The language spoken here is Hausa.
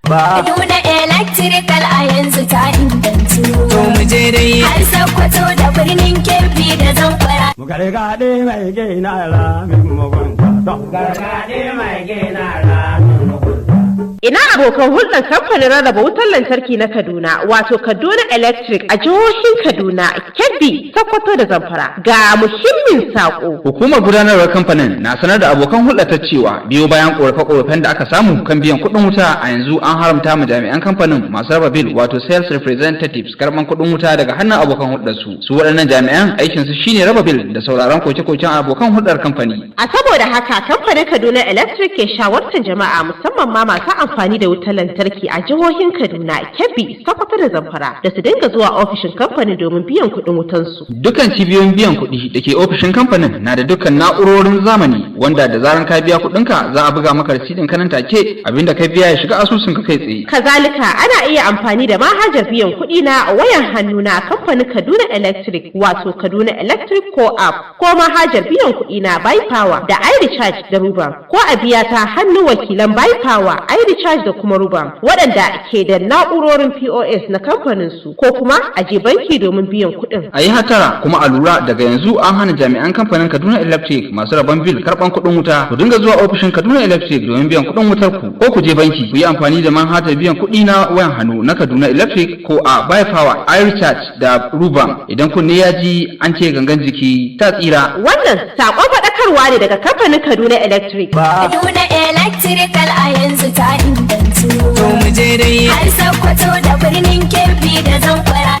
Kaduna Electrical a yanzu ta ingantu. To mu je dai. Har Sokoto da birnin Kebbi da Zamfara. Mu gargaɗe mai gina ra min mugunta. Gargaɗe mai gina ra min mugunta. Ina abokan hulɗar kamfanin rarraba wutar lantarki na Kaduna wato Kaduna Electric a jihohin Kaduna, Kebbi, Sokoto da Zamfara. Ga muhimmin sako. Hukumar gudanarwar kamfanin na sanar da abokan hulɗar ta cewa biyo bayan ƙorafe-ƙorafen da aka samu kan biyan kuɗin wuta a yanzu an haramta ma jami'an kamfanin masu raba bil wato sales representatives karɓan kuɗin wuta daga hannun abokan hulɗar su. Su waɗannan jami'an aikin su shine raba bil da sauraron koke-koken abokan hulɗar kamfani. A saboda haka kamfanin Kaduna Electric ke shawartar jama'a musamman ma masu amfani da wutar lantarki a jihohin Kaduna, Kebbi, Sokoto da Zamfara da su dinga zuwa ofishin kamfanin domin biyan kuɗin wutansu. Dukkan cibiyoyin biyan kuɗi da ke ofishin kamfanin na da dukkan na'urorin zamani wanda da zaran ka biya kuɗinka za a buga maka rasidin kanan take abinda ka biya ya shiga asusun ka kai tsaye. Kazalika ana iya amfani da manhajar biyan kuɗi na wayar hannu na kamfanin Kaduna Electric wato Kaduna Electric ko app ko manhajar biyan kuɗi na Buy Power da iRecharge da Rubam ko a biya ta hannun wakilan Buy Power, iRecharge da kuma Rubam waɗanda ke da na'urorin POS na kamfanin su ko kuma a je banki domin biyan kuɗin. A yi hatara kuma a lura daga yanzu an hana jami'an kamfanin Kaduna Electric masu rabon bil karɓan kuɗin wuta ku dinga zuwa ofishin Kaduna Electric domin biyan kuɗin wutar ku ko ku je banki ku yi amfani da manhajar biyan kuɗi na wayan hannu na Kaduna Electric ko a Buy Power, iRecharge da Rubam idan kunne ya ji an ce gangan jiki ta tsira. Wannan sakon faɗakarwa ne daga kamfanin Kaduna Electric. Kaduna Electrical a yanzu ta ingantu. To mu je dai. Har Sokoto da birnin Kebbi da Zamfara.